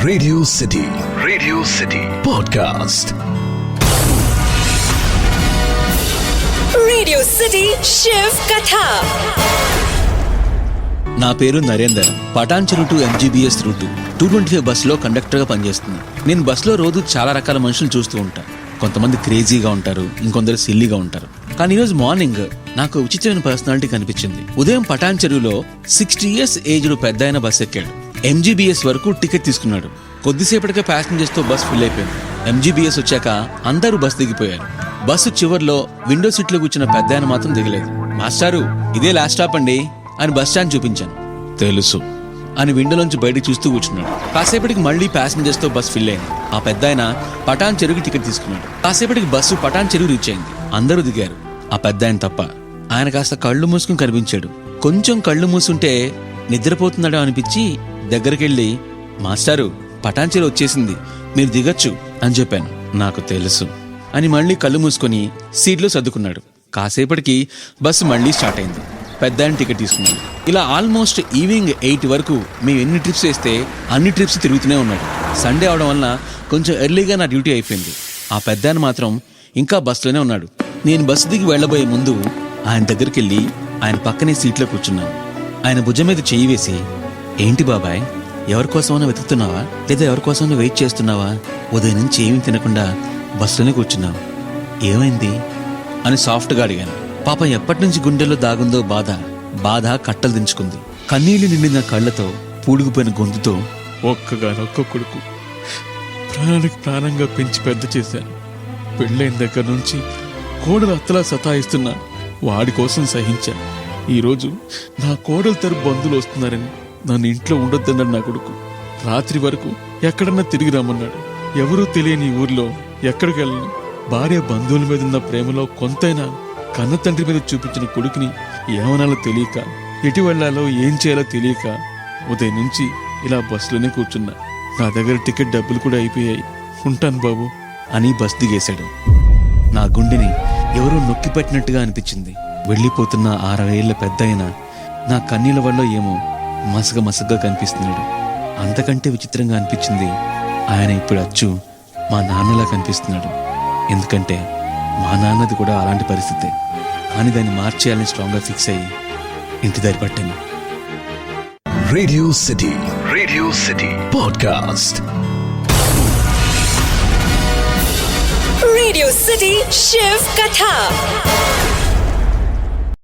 Radio City podcast. Radio City Shiv Katha. నా పేరు Narender. Patancheru to MGBS route 225 బస్సులో కండక్టర్గా పనిచేస్తున్నాను. నేను బస్సులో రోజు చాలా రకాల మనుషులు చూస్తూ ఉంటాను. కొంతమంది క్రేజీగా ఉంటారు, ఇంకొందరు సిల్లీగా ఉంటారు. కానీ ఈరోజు మార్నింగ్ నాకు విచిత్రమైన పర్సనాలిటీ కనిపించింది. ఉదయం పటాన్చెరులో 60 years ఏజ్డ్ పెద్ద ఆయన బస్ ఎక్కాడు. MGBS వరకు టికెట్ తీసుకున్నాడు. కొద్దిసేపటికే ప్యాసింజర్స్ తో బస్ ఫుల్ అయిపోయింది. MGBS వచ్చాక అందరూ బస్ దిగిపోయారు. బస్సు చివర్లో విండో సీట్లో కూర్చున్న పెద్ద ఆయన మాత్రం దిగలేదు. మాస్టారు, ఇదే లాస్ట్ స్టాప్ అండి అని బస్ స్టాండ్ చూపించాను. తెలుసు అని విండోలోంచి బయటకు చూస్తూ కూర్చున్నాడు. కాసేపటికి మళ్లీ ప్యాసింజర్స్ తో బస్ ఫిల్ అయింది. ఆ పెద్ద ఆయన పటాన్చెరుకి టికెట్ తీసుకున్నాడు. కాసేపటికి బస్సు పటాన్చెరు రీచ్ అయింది. అందరూ దిగారు, ఆ పెద్ద ఆయన తప్ప. ఆయన కాస్త కళ్ళు మూసుకుని కనిపించాడు. కొంచెం కళ్ళు మూసుంటే నిద్రపోతున్నాడో అనిపించి దగ్గరికెళ్ళి, మాస్టారు పటాన్చెరు వచ్చేసింది, మీరు దిగచ్చు అని చెప్పాను. నాకు తెలుసు అని మళ్లీ కళ్ళు మూసుకొని సీట్లో సర్దుకున్నాడు. కాసేపటికి బస్సు మళ్లీ స్టార్ట్ అయింది. పెద్ద ఆయన టికెట్ తీసుకున్నాడు. ఇలా ఆల్మోస్ట్ ఈవినింగ్ 8 వరకు మేము ఎన్ని ట్రిప్స్ వేస్తే అన్ని ట్రిప్స్ తిరుగుతూనే ఉన్నాడు. సండే అవడం వల్ల కొంచెం ఎర్లీగా నా డ్యూటీ అయిపోయింది. ఆ పెద్ద ఆయన మాత్రం ఇంకా బస్సులోనే ఉన్నాడు. నేను బస్సు దిగి వెళ్లబోయే ముందు ఆయన దగ్గరికి వెళ్ళి ఆయన పక్కనే సీట్లో కూర్చున్నాను. ఆయన భుజం మీద చెయ్యి వేసి, ఏంటి బాబాయ్, ఎవరికోసమైనా వెతుకుతున్నావా లేదా ఎవరికోసమైనా వెయిట్ చేస్తున్నావా? ఉదయం నుంచి ఏమీ తినకుండా బస్సులోనే కూర్చున్నావు, ఏమైంది అని సాఫ్ట్గా అడిగాను. పాపం ఎప్పటి నుంచి గుండెల్లో దాగుందో బాధ కట్టలు దించుకుంది. కన్నీళ్లు నిండిన కళ్లతో పూడుకుపోయిన గొంతుతో, ఒక్క కొడుకు, ప్రాణానికి ప్రాణంగా పెంచి పెద్ద చేశాను. పెళ్ళైన దగ్గర నుంచి కోడలు అత్తలా సతాయిస్తున్నా వాడి కోసం సహించా. ఈరోజు నా కోడలు తరపు బంధువులు వస్తున్నారని నన్ను ఇంట్లో ఉండొద్దన్నాడు నా కొడుకు. రాత్రి వరకు ఎక్కడన్నా తిరిగి రమ్మన్నాడు. ఎవరూ తెలియని ఊర్లో ఎక్కడికి వెళ్ళను. భార్య బంధువుల మీద ఉన్న ప్రేమలో కొంతైనా కన్న తండ్రి మీద చూపించిన కొడుకుని ఏమనాలో తెలియక, ఎటు వెళ్లాలో ఏం చేయాలో తెలియక ఉదయం నుంచి ఇలా బస్సులోనే కూర్చున్నా. నా దగ్గర టికెట్ డబ్బులు కూడా అయిపోయాయి, ఉంటాను బాబు అని బస్ దిగేశాడు. నా గుండెని ఎవరో నొక్కి పెట్టినట్టుగా అనిపించింది. వెళ్ళిపోతున్న 60 ఏళ్ల పెద్ద అయినా నా కన్నీళ్ళ వల్ల ఏమో మసగగా కనిపిస్తున్నాడు. అంతకంటే విచిత్రంగా అనిపించింది, ఆయన ఇప్పుడు అచ్చు మా నాన్నలా కనిపిస్తున్నాడు. ఎందుకంటే మా నాన్నది కూడా అలాంటి పరిస్థితే. కానీ దాన్ని మార్చేయాలని స్ట్రాంగ్గా ఫిక్స్ అయ్యి ఇంటి దారి పట్టాను. Radio City podcast. Radio City Shiv Katha.